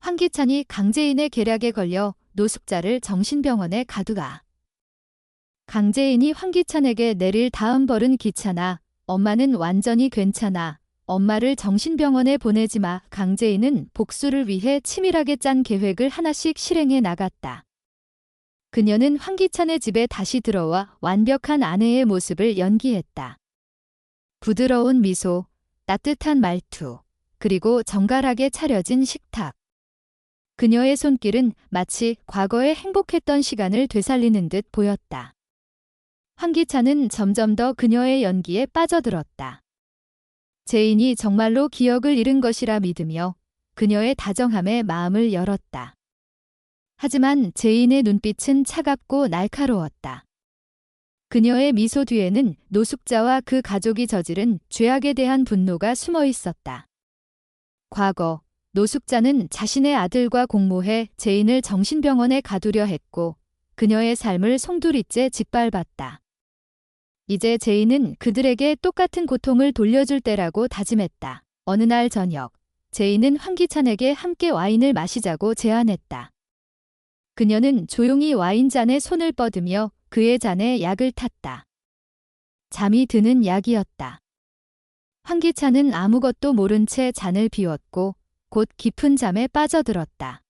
황기찬이 강재인의 계략에 걸려 노숙자를 정신병원에 가두가. 강재인이 황기찬에게 내릴 다음 벌은 귀찮아. 엄마는 완전히 괜찮아. 엄마를 정신병원에 보내지 마. 강재인은 복수를 위해 치밀하게 짠 계획을 하나씩 실행해 나갔다. 그녀는 황기찬의 집에 다시 들어와 완벽한 아내의 모습을 연기했다. 부드러운 미소, 따뜻한 말투, 그리고 정갈하게 차려진 식탁. 그녀의 손길은 마치 과거에 행복했던 시간을 되살리는 듯 보였다. 황기찬은 점점 더 그녀의 연기에 빠져들었다. 재인이 정말로 기억을 잃은 것이라 믿으며 그녀의 다정함에 마음을 열었다. 하지만 재인의 눈빛은 차갑고 날카로웠다. 그녀의 미소 뒤에는 노숙자와 그 가족이 저지른 죄악에 대한 분노가 숨어 있었다. 과거, 노숙자는 자신의 아들과 공모해 재인을 정신병원에 가두려 했고 그녀의 삶을 송두리째 짓밟았다. 이제 재인은 그들에게 똑같은 고통을 돌려줄 때라고 다짐했다. 어느 날 저녁, 재인은 황기찬에게 함께 와인을 마시자고 제안했다. 그녀는 조용히 와인잔에 손을 뻗으며 그의 잔에 약을 탔다. 잠이 드는 약이었다. 황기찬은 아무것도 모른 채 잔을 비웠고 곧 깊은 잠에 빠져들었다.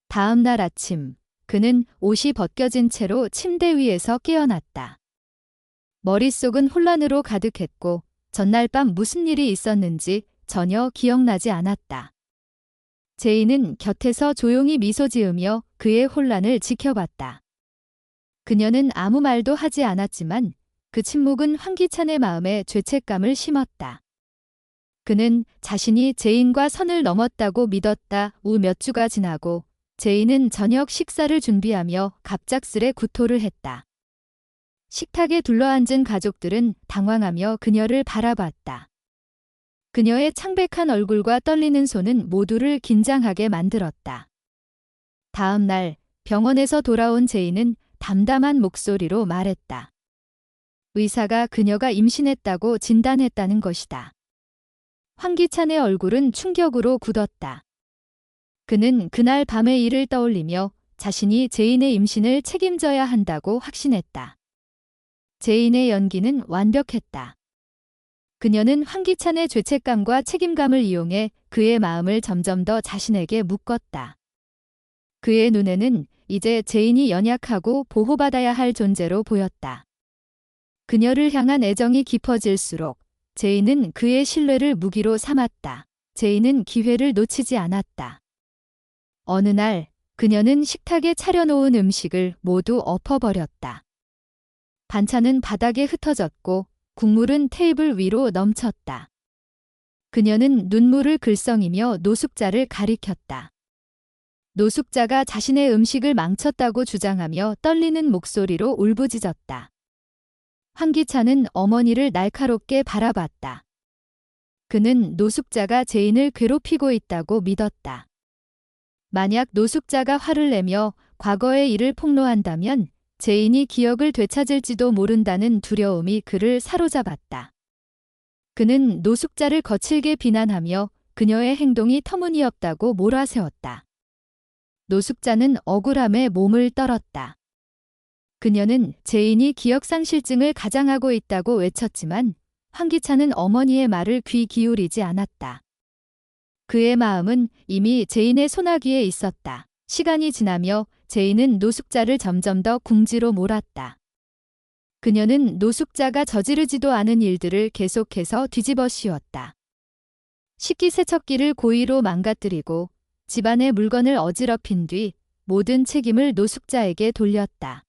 다음 날 아침, 그는 옷이 벗겨진 채로 침대 위에서 깨어났다. 머릿속은 혼란으로 가득했고 전날 밤 무슨 일이 있었는지 전혀 기억나지 않았다. 재인은 곁에서 조용히 미소 지으며 그의 혼란을 지켜봤다. 그녀는 아무 말도 하지 않았지만 그 침묵은 황기찬의 마음에 죄책감을 심었다. 그는 자신이 재인과 선을 넘었다고 믿었다. 후 몇 주가 지나고 재인은 저녁 식사를 준비하며 갑작스레 구토를 했다. 식탁에 둘러앉은 가족들은 당황하며 그녀를 바라봤다. 그녀의 창백한 얼굴과 떨리는 손은 모두를 긴장하게 만들었다. 다음 날 병원에서 돌아온 재인은 담담한 목소리로 말했다. 의사가 그녀가 임신했다고 진단했다는 것이다. 황기찬의 얼굴은 충격으로 굳었다. 그는 그날 밤의 일을 떠올리며 자신이 재인의 임신을 책임져야 한다고 확신했다. 재인의 연기는 완벽했다. 그녀는 황기찬의 죄책감과 책임감을 이용해 그의 마음을 점점 더 자신에게 묶었다. 그의 눈에는 이제 재인이 연약하고 보호받아야 할 존재로 보였다. 그녀를 향한 애정이 깊어질수록 재인은 그의 신뢰를 무기로 삼았다. 재인은 기회를 놓치지 않았다. 어느 날 그녀는 식탁에 차려놓은 음식을 모두 엎어버렸다. 반찬은 바닥에 흩어졌고 국물은 테이블 위로 넘쳤다. 그녀는 눈물을 글썽이며 노숙자를 가리켰다. 노숙자가 자신의 음식을 망쳤다고 주장하며 떨리는 목소리로 울부짖었다. 황기찬은 어머니를 날카롭게 바라봤다. 그는 노숙자가 재인을 괴롭히고 있다고 믿었다. 만약 노숙자가 화를 내며 과거의 일을 폭로한다면 재인이 기억을 되찾을지도 모른다는 두려움이 그를 사로잡았다. 그는 노숙자를 거칠게 비난하며 그녀의 행동이 터무니없다고 몰아세웠다. 노숙자는 억울함에 몸을 떨었다. 그녀는 재인이 기억상실증을 가장하고 있다고 외쳤지만 황기찬은 어머니의 말을 귀 기울이지 않았다. 그의 마음은 이미 재인의 소나기에 있었다. 시간이 지나며 재인은 노숙자를 점점 더 궁지로 몰았다. 그녀는 노숙자가 저지르지도 않은 일들을 계속해서 뒤집어 씌웠다. 식기세척기를 고의로 망가뜨리고 집안의 물건을 어지럽힌 뒤 모든 책임을 노숙자에게 돌렸다.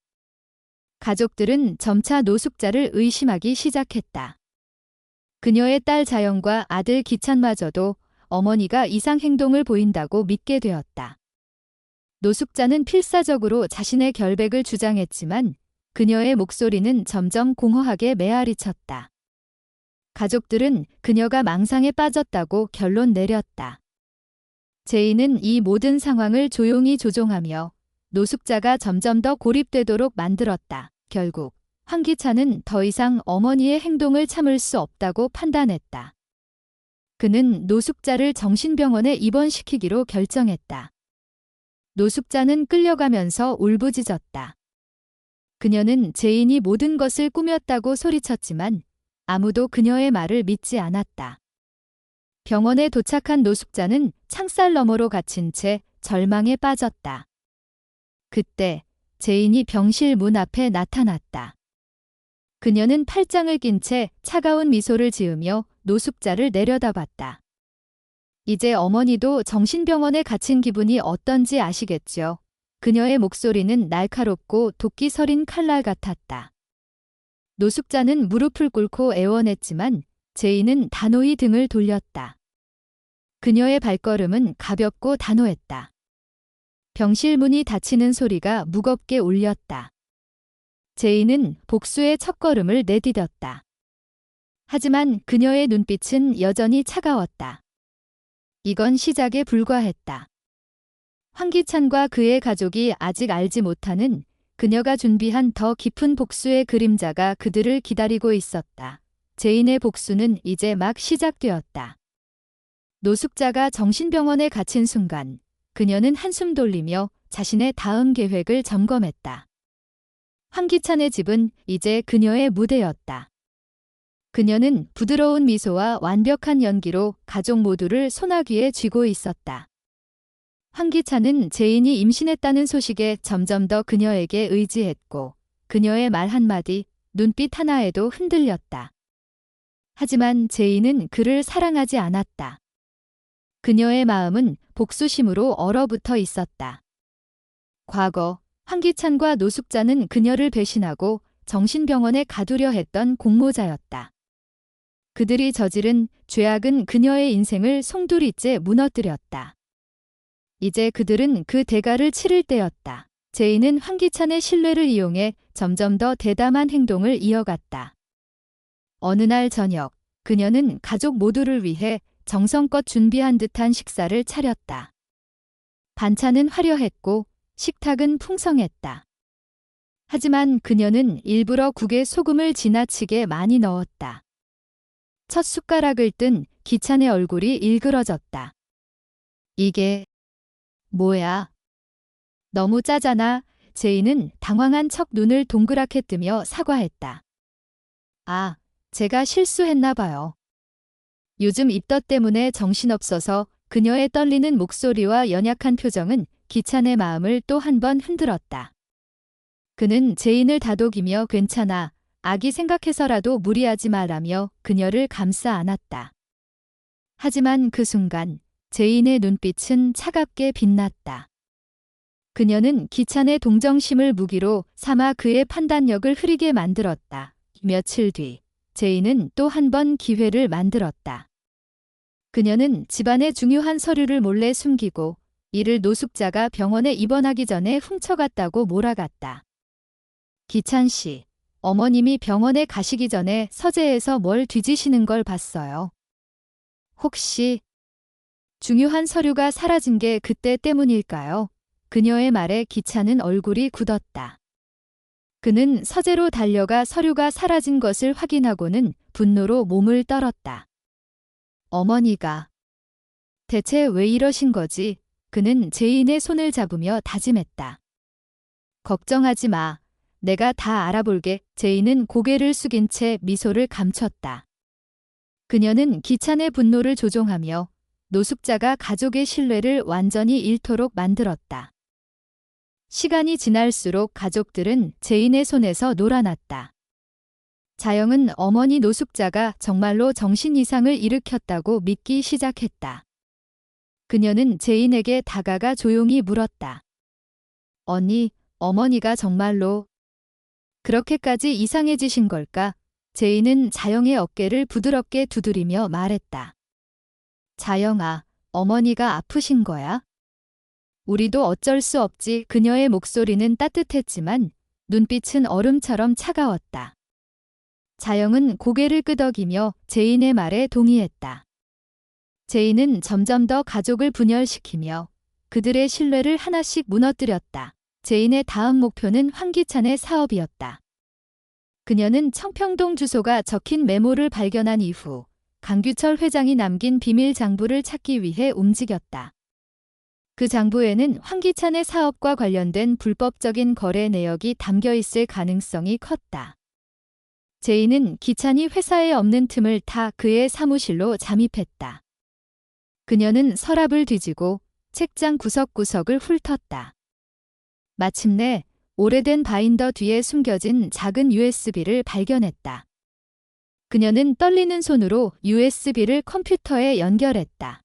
가족들은 점차 노숙자를 의심하기 시작했다. 그녀의 딸 자영과 아들 기찬마저도 어머니가 이상 행동을 보인다고 믿게 되었다. 노숙자는 필사적으로 자신의 결백을 주장했지만 그녀의 목소리는 점점 공허하게 메아리쳤다. 가족들은 그녀가 망상에 빠졌다고 결론 내렸다. 재인은 이 모든 상황을 조용히 조종하며 노숙자가 점점 더 고립되도록 만들었다. 결국 황기찬은 더 이상 어머니의 행동을 참을 수 없다고 판단했다. 그는 노숙자를 정신병원에 입원시키기로 결정했다. 노숙자는 끌려가면서 울부짖었다. 그녀는 제인이 모든 것을 꾸몄다고 소리쳤지만 아무도 그녀의 말을 믿지 않았다. 병원에 도착한 노숙자는 창살 너머로 갇힌 채 절망에 빠졌다. 그때 제인이 병실 문 앞에 나타났다. 그녀는 팔짱을 낀 채 차가운 미소를 지으며 노숙자를 내려다봤다. 이제 어머니도 정신병원에 갇힌 기분이 어떤지 아시겠죠? 그녀의 목소리는 날카롭고 도끼 서린 칼날 같았다. 노숙자는 무릎을 꿇고 애원했지만 제인은 단호히 등을 돌렸다. 그녀의 발걸음은 가볍고 단호했다. 병실 문이 닫히는 소리가 무겁게 울렸다. 제인은 복수의 첫걸음을 내디뎠다. 하지만 그녀의 눈빛은 여전히 차가웠다. 이건 시작에 불과했다. 황기찬과 그의 가족이 아직 알지 못하는 그녀가 준비한 더 깊은 복수의 그림자가 그들을 기다리고 있었다. 제인의 복수는 이제 막 시작되었다. 노숙자가 정신병원에 갇힌 순간 그녀는 한숨 돌리며 자신의 다음 계획을 점검했다. 황기찬의 집은 이제 그녀의 무대였다. 그녀는 부드러운 미소와 완벽한 연기로 가족 모두를 소나귀에 쥐고 있었다. 황기찬은 제인이 임신했다는 소식에 점점 더 그녀에게 의지했고 그녀의 말 한마디, 눈빛 하나에도 흔들렸다. 하지만 제인은 그를 사랑하지 않았다. 그녀의 마음은 복수심으로 얼어붙어 있었다. 과거 황기찬과 노숙자는 그녀를 배신하고 정신병원에 가두려 했던 공모자였다. 그들이 저지른 죄악은 그녀의 인생을 송두리째 무너뜨렸다. 이제 그들은 그 대가를 치를 때였다. 제인은 황기찬의 신뢰를 이용해 점점 더 대담한 행동을 이어갔다. 어느 날 저녁, 그녀는 가족 모두를 위해 정성껏 준비한 듯한 식사를 차렸다. 반찬은 화려했고 식탁은 풍성했다. 하지만 그녀는 일부러 국에 소금을 지나치게 많이 넣었다. 첫 숟가락을 뜬 기찬의 얼굴이 일그러졌다. 이게 뭐야? 너무 짜잖아. 제인은 당황한 척 눈을 동그랗게 뜨며 사과했다. 아, 제가 실수했나 봐요. 요즘 입덧 때문에 정신없어서. 그녀의 떨리는 목소리와 연약한 표정은 기찬의 마음을 또 한 번 흔들었다. 그는 제인을 다독이며 괜찮아, 아기 생각해서라도 무리하지 말라며 그녀를 감싸 안았다. 하지만 그 순간 제인의 눈빛은 차갑게 빛났다. 그녀는 기찬의 동정심을 무기로 삼아 그의 판단력을 흐리게 만들었다. 며칠 뒤 제인은 또 한 번 기회를 만들었다. 그녀는 집안의 중요한 서류를 몰래 숨기고 이를 노숙자가 병원에 입원하기 전에 훔쳐갔다고 몰아갔다. 기찬 씨, 어머님이 병원에 가시기 전에 서재에서 뭘 뒤지시는 걸 봤어요. 혹시 중요한 서류가 사라진 게 그때 때문일까요? 그녀의 말에 기찬은 얼굴이 굳었다. 그는 서재로 달려가 서류가 사라진 것을 확인하고는 분노로 몸을 떨었다. 어머니가 대체 왜 이러신 거지? 그는 제인의 손을 잡으며 다짐했다. 걱정하지 마. 내가 다 알아볼게. 제인은 고개를 숙인 채 미소를 감췄다. 그녀는 기찬의 분노를 조종하며 노숙자가 가족의 신뢰를 완전히 잃도록 만들었다. 시간이 지날수록 가족들은 제인의 손에서 놀아났다. 자영은 어머니 노숙자가 정말로 정신 이상을 일으켰다고 믿기 시작했다. 그녀는 제인에게 다가가 조용히 물었다. 언니, 어머니가 정말로 그렇게까지 이상해지신 걸까? 제인은 자영의 어깨를 부드럽게 두드리며 말했다. 자영아, 어머니가 아프신 거야? 우리도 어쩔 수 없지. 그녀의 목소리는 따뜻했지만 눈빛은 얼음처럼 차가웠다. 자영은 고개를 끄덕이며 제인의 말에 동의했다. 제인은 점점 더 가족을 분열시키며 그들의 신뢰를 하나씩 무너뜨렸다. 제인의 다음 목표는 황기찬의 사업이었다. 그녀는 청평동 주소가 적힌 메모를 발견한 이후 강규철 회장이 남긴 비밀 장부를 찾기 위해 움직였다. 그 장부에는 황기찬의 사업과 관련된 불법적인 거래 내역이 담겨 있을 가능성이 컸다. 제인은 기찬이 회사에 없는 틈을 타 그의 사무실로 잠입했다. 그녀는 서랍을 뒤지고 책장 구석구석을 훑었다. 마침내 오래된 바인더 뒤에 숨겨진 작은 USB를 발견했다. 그녀는 떨리는 손으로 USB를 컴퓨터에 연결했다.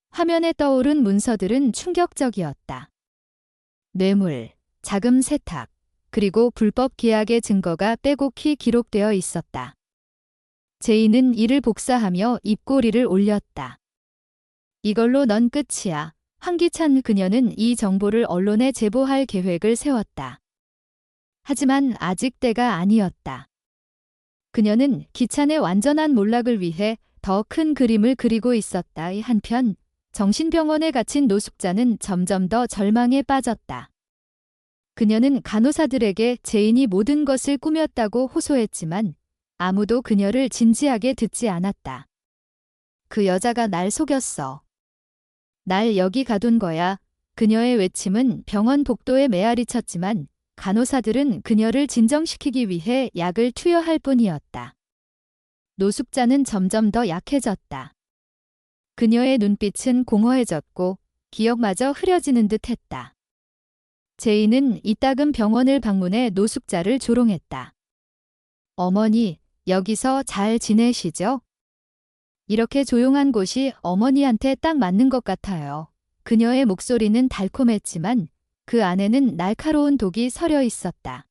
화면에 떠오른 문서들은 충격적이었다. 뇌물, 자금 세탁, 그리고 불법 계약의 증거가 빼곡히 기록되어 있었다. 제인은 이를 복사하며 입꼬리를 올렸다. 이걸로 넌 끝이야. 황기찬. 그녀는 이 정보를 언론에 제보할 계획을 세웠다. 하지만 아직 때가 아니었다. 그녀는 기찬의 완전한 몰락을 위해 더 큰 그림을 그리고 있었다. 한편 정신병원에 갇힌 노숙자는 점점 더 절망에 빠졌다. 그녀는 간호사들에게 제인이 모든 것을 꾸몄다고 호소했지만 아무도 그녀를 진지하게 듣지 않았다. 그 여자가 날 속였어. 날 여기 가둔 거야. 그녀의 외침은 병원 복도에 메아리 쳤지만 간호사들은 그녀를 진정시키기 위해 약을 투여할 뿐이었다. 노숙자는 점점 더 약해졌다. 그녀의 눈빛은 공허해졌고 기억마저 흐려지는 듯 했다. 제인은 이따금 병원을 방문해 노숙자를 조롱했다. 어머니, 여기서 잘 지내시죠? 이렇게 조용한 곳이 어머니한테 딱 맞는 것 같아요. 그녀의 목소리는 달콤했지만 그 안에는 날카로운 독이 서려 있었다.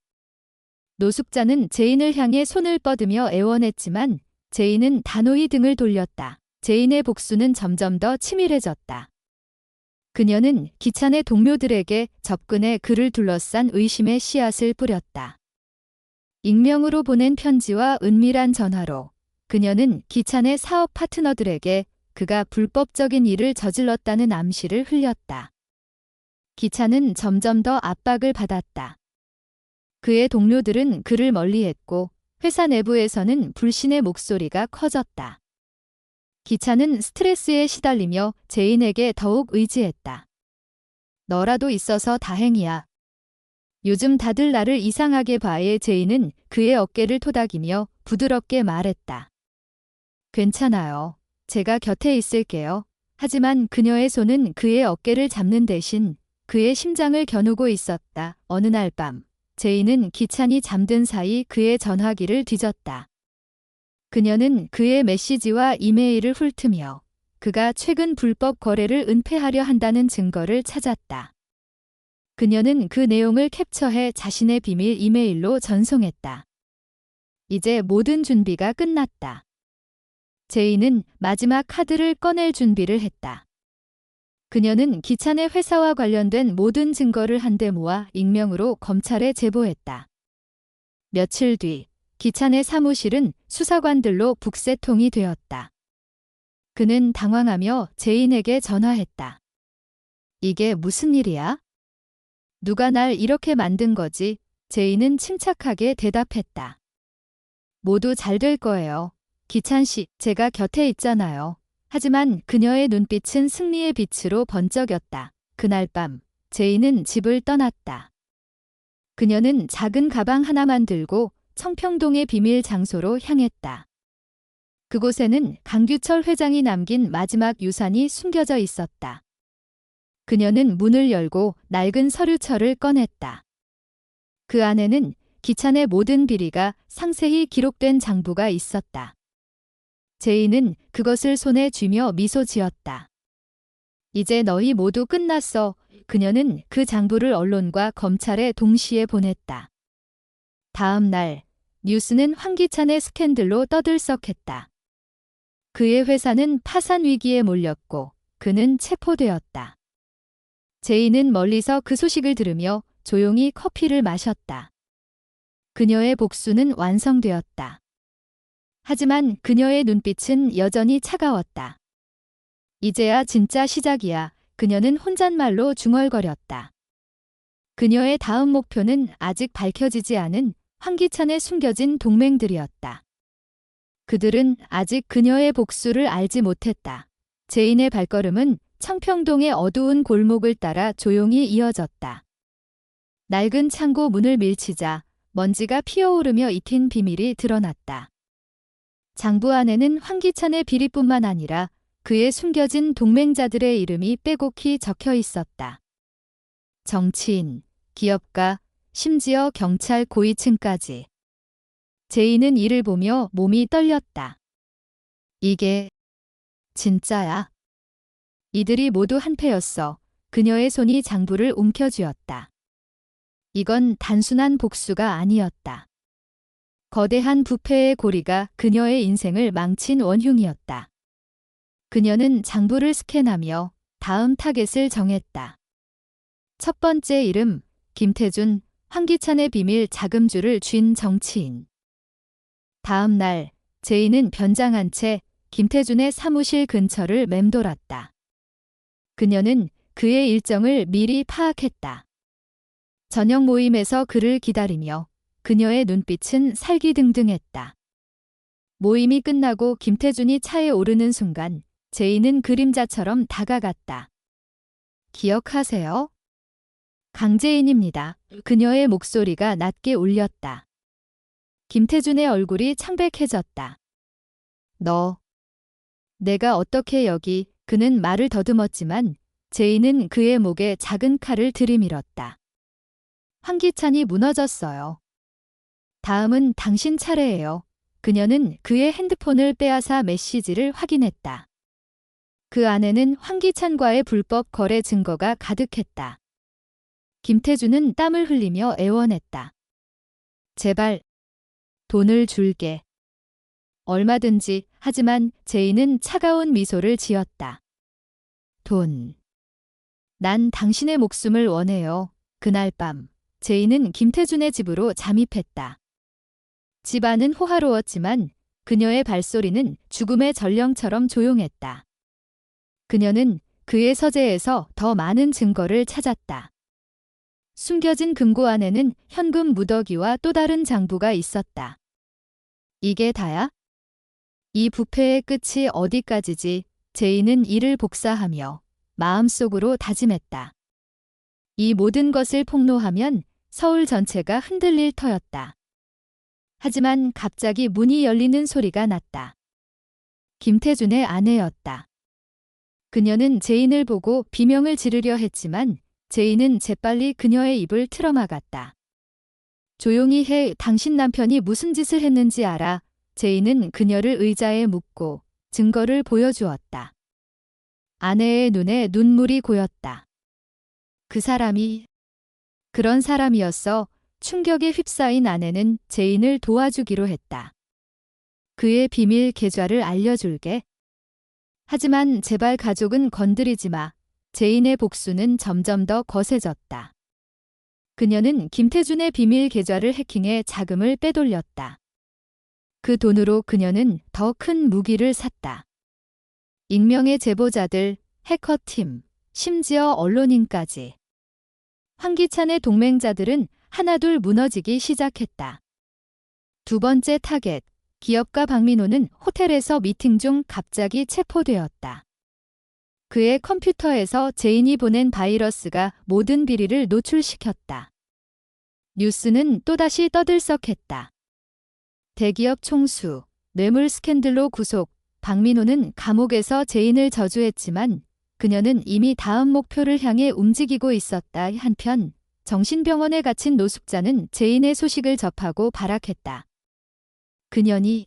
노숙자는 제인을 향해 손을 뻗으며 애원했지만 제인은 단호히 등을 돌렸다. 제인의 복수는 점점 더 치밀해졌다. 그녀는 기찬의 동료들에게 접근해 그를 둘러싼 의심의 씨앗을 뿌렸다. 익명으로 보낸 편지와 은밀한 전화로 그녀는 기찬의 사업 파트너들에게 그가 불법적인 일을 저질렀다는 암시를 흘렸다. 기찬은 점점 더 압박을 받았다. 그의 동료들은 그를 멀리했고 회사 내부에서는 불신의 목소리가 커졌다. 기찬은 스트레스에 시달리며 제인에게 더욱 의지했다. 너라도 있어서 다행이야. 요즘 다들 나를 이상하게 봐해. 제인은 그의 어깨를 토닥이며 부드럽게 말했다. 괜찮아요. 제가 곁에 있을게요. 하지만 그녀의 손은 그의 어깨를 잡는 대신 그의 심장을 겨누고 있었다. 어느 날 밤, 제인은 기찬이 잠든 사이 그의 전화기를 뒤졌다. 그녀는 그의 메시지와 이메일을 훑으며 그가 최근 불법 거래를 은폐하려 한다는 증거를 찾았다. 그녀는 그 내용을 캡처해 자신의 비밀 이메일로 전송했다. 이제 모든 준비가 끝났다. 제인은 마지막 카드를 꺼낼 준비를 했다. 그녀는 기찬의 회사와 관련된 모든 증거를 한데 모아 익명으로 검찰에 제보했다. 며칠 뒤 기찬의 사무실은 수사관들로 북새통이 되었다. 그는 당황하며 제인에게 전화했다. 이게 무슨 일이야? 누가 날 이렇게 만든 거지? 제인은 침착하게 대답했다. 모두 잘 될 거예요. 기찬 씨, 제가 곁에 있잖아요. 하지만 그녀의 눈빛은 승리의 빛으로 번쩍였다. 그날 밤, 제인은 집을 떠났다. 그녀는 작은 가방 하나만 들고 청평동의 비밀 장소로 향했다. 그곳에는 강규철 회장이 남긴 마지막 유산이 숨겨져 있었다. 그녀는 문을 열고 낡은 서류철을 꺼냈다. 그 안에는 기찬의 모든 비리가 상세히 기록된 장부가 있었다. 제인은 그것을 손에 쥐며 미소 지었다. 이제 너희 모두 끝났어. 그녀는 그 장부를 언론과 검찰에 동시에 보냈다. 다음 날, 뉴스는 황기찬의 스캔들로 떠들썩했다. 그의 회사는 파산 위기에 몰렸고 그는 체포되었다. 제인은 멀리서 그 소식을 들으며 조용히 커피를 마셨다. 그녀의 복수는 완성되었다. 하지만 그녀의 눈빛은 여전히 차가웠다. 이제야 진짜 시작이야. 그녀는 혼잣말로 중얼거렸다. 그녀의 다음 목표는 아직 밝혀지지 않은 황기찬의 숨겨진 동맹들이었다. 그들은 아직 그녀의 복수를 알지 못했다. 제인의 발걸음은 청평동의 어두운 골목을 따라 조용히 이어졌다. 낡은 창고 문을 밀치자 먼지가 피어오르며 익힌 비밀이 드러났다. 장부 안에는 황기찬의 비리뿐만 아니라 그의 숨겨진 동맹자들의 이름이 빼곡히 적혀 있었다. 정치인, 기업가, 심지어 경찰 고위층까지. 제인은 이를 보며 몸이 떨렸다. 이게 진짜야. 이들이 모두 한패였어. 그녀의 손이 장부를 움켜쥐었다. 이건 단순한 복수가 아니었다. 거대한 부패의 고리가 그녀의 인생을 망친 원흉이었다. 그녀는 장부를 스캔하며 다음 타겟을 정했다. 첫 번째 이름, 김태준, 황기찬의 비밀 자금줄을 쥔 정치인. 다음 날, 제인은 변장한 채 김태준의 사무실 근처를 맴돌았다. 그녀는 그의 일정을 미리 파악했다. 저녁 모임에서 그를 기다리며 그녀의 눈빛은 살기등등했다. 모임이 끝나고 김태준이 차에 오르는 순간 제인은 그림자처럼 다가갔다. 기억하세요? 강제인입니다. 그녀의 목소리가 낮게 울렸다. 김태준의 얼굴이 창백해졌다. 너, 내가 어떻게 여기, 그는 말을 더듬었지만 제인은 그의 목에 작은 칼을 들이밀었다. 황기찬이 무너졌어요. 다음은 당신 차례예요. 그녀는 그의 핸드폰을 빼앗아 메시지를 확인했다. 그 안에는 황기찬과의 불법 거래 증거가 가득했다. 김태준은 땀을 흘리며 애원했다. 제발, 돈을 줄게. 얼마든지. 하지만 제인은 차가운 미소를 지었다. 돈. 난 당신의 목숨을 원해요. 그날 밤, 제인은 김태준의 집으로 잠입했다. 집 안은 호화로웠지만 그녀의 발소리는 죽음의 전령처럼 조용했다. 그녀는 그의 서재에서 더 많은 증거를 찾았다. 숨겨진 금고 안에는 현금 무더기와 또 다른 장부가 있었다. 이게 다야? 이 부패의 끝이 어디까지지? 제인은 이를 복사하며 마음속으로 다짐했다. 이 모든 것을 폭로하면 서울 전체가 흔들릴 터였다. 하지만 갑자기 문이 열리는 소리가 났다. 김태준의 아내였다. 그녀는 제인을 보고 비명을 지르려 했지만 제인은 재빨리 그녀의 입을 틀어막았다. 조용히 해. 당신 남편이 무슨 짓을 했는지 알아. 제인은 그녀를 의자에 묶고 증거를 보여주었다. 아내의 눈에 눈물이 고였다. 그 사람이 그런 사람이었어. 충격에 휩싸인 아내는 제인을 도와주기로 했다. 그의 비밀 계좌를 알려줄게. 하지만 제발 가족은 건드리지 마. 제인의 복수는 점점 더 거세졌다. 그녀는 김태준의 비밀 계좌를 해킹해 자금을 빼돌렸다. 그 돈으로 그녀는 더 큰 무기를 샀다. 익명의 제보자들, 해커팀, 심지어 언론인까지. 황기찬의 동맹자들은 하나둘 무너지기 시작했다. 두 번째 타겟, 기업가 박민호는 호텔에서 미팅 중 갑자기 체포되었다. 그의 컴퓨터에서 제인이 보낸 바이러스가 모든 비리를 노출시켰다. 뉴스는 또다시 떠들썩했다. 대기업 총수, 뇌물 스캔들로 구속, 박민호는 감옥에서 제인을 저주했지만 그녀는 이미 다음 목표를 향해 움직이고 있었다. 한편 정신병원에 갇힌 노숙자는 제인의 소식을 접하고 발악했다. 그년이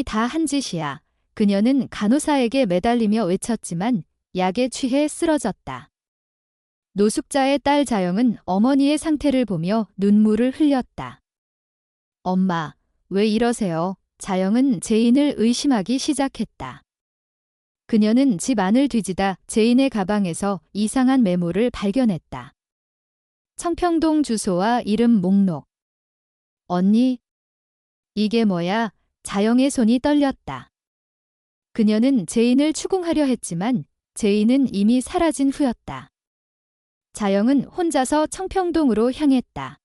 다 한 짓이야. 그녀는 간호사에게 매달리며 외쳤지만 약에 취해 쓰러졌다. 노숙자의 딸 자영은 어머니의 상태를 보며 눈물을 흘렸다. 엄마, 왜 이러세요? 자영은 제인을 의심하기 시작했다. 그녀는 집 안을 뒤지다 제인의 가방에서 이상한 메모를 발견했다. 청평동 주소와 이름 목록. 언니, 이게 뭐야? 자영의 손이 떨렸다. 그녀는 제인을 추궁하려 했지만 제인은 이미 사라진 후였다. 자영은 혼자서 청평동으로 향했다.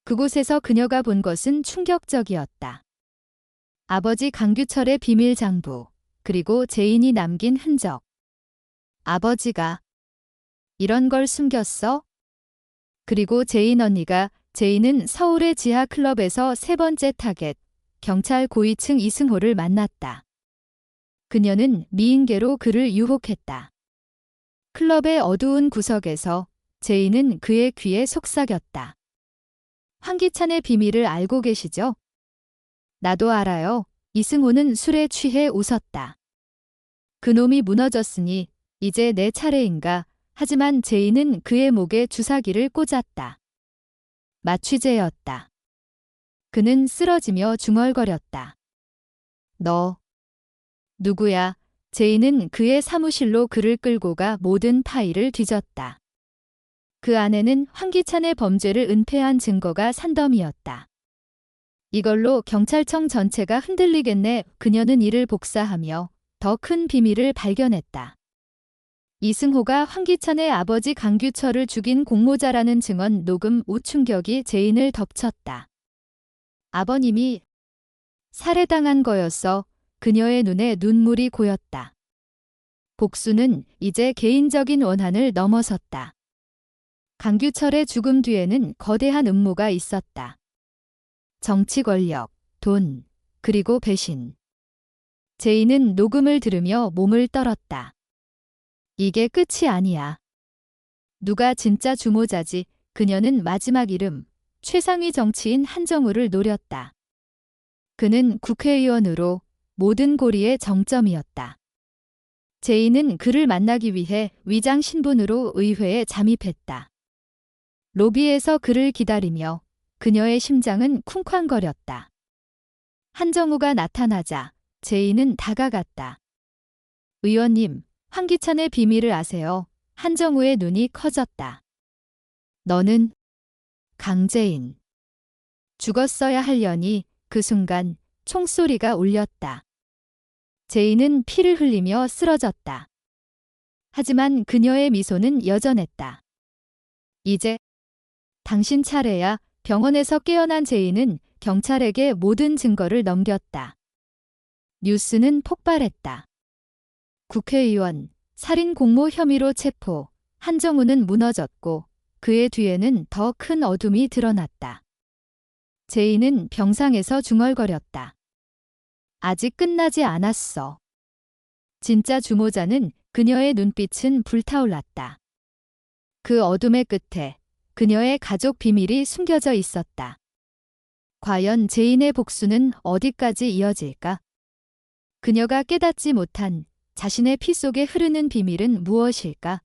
그곳에서 그녀가 본 것은 충격적이었다. 아버지 강규철의 비밀 장부, 그리고 제인이 남긴 흔적. 아버지가 이런 걸 숨겼어? 그리고 제인 언니가 제인은 서울의 지하 클럽에서 세 번째 타겟, 경찰 고위층 이승호를 만났다. 그녀는 미인계로 그를 유혹했다. 클럽의 어두운 구석에서 제인은 그의 귀에 속삭였다. 황기찬의 비밀을 알고 계시죠? 나도 알아요. 이승호는 술에 취해 웃었다. 그놈이 무너졌으니 이제 내 차례인가. 하지만 제인은 그의 목에 주사기를 꽂았다. 마취제였다. 그는 쓰러지며 중얼거렸다. 너 누구야? 제인은 그의 사무실로 그를 끌고 가 모든 파일을 뒤졌다. 그 안에는 황기찬의 범죄를 은폐한 증거가 산더미였다. 이걸로 경찰청 전체가 흔들리겠네. 그녀는 이를 복사하며 더 큰 비밀을 발견했다. 이승호가 황기찬의 아버지 강규철을 죽인 공모자라는 증언 녹음 우충격이 제인을 덮쳤다. 아버님이 살해당한 거였어. 그녀의 눈에 눈물이 고였다. 복수는 이제 개인적인 원한을 넘어섰다. 강규철의 죽음 뒤에는 거대한 음모가 있었다. 정치 권력, 돈, 그리고 배신. 제인은 녹음을 들으며 몸을 떨었다. 이게 끝이 아니야. 누가 진짜 주모자지? 그녀는 마지막 이름, 최상위 정치인 한정우를 노렸다. 그는 국회의원으로 모든 고리의 정점이었다. 제인은 그를 만나기 위해 위장 신분으로 의회에 잠입했다. 로비에서 그를 기다리며 그녀의 심장은 쿵쾅거렸다. 한정우가 나타나자 제인은 다가갔다. 의원님, 황기찬의 비밀을 아세요? 한정우의 눈이 커졌다. 너는 강제인. 죽었어야 하려니. 그 순간 총소리가 울렸다. 제인은 피를 흘리며 쓰러졌다. 하지만 그녀의 미소는 여전했다. 이제 당신 차례야. 병원에서 깨어난 제인은 경찰에게 모든 증거를 넘겼다. 뉴스는 폭발했다. 국회의원, 살인 공모 혐의로 체포. 한정우는 무너졌고 그의 뒤에는 더 큰 어둠이 드러났다. 제인은 병상에서 중얼거렸다. 아직 끝나지 않았어. 진짜 주모자는 그녀의 눈빛은 불타올랐다. 그 어둠의 끝에 그녀의 가족 비밀이 숨겨져 있었다. 과연 제인의 복수는 어디까지 이어질까? 그녀가 깨닫지 못한 자신의 피 속에 흐르는 비밀은 무엇일까?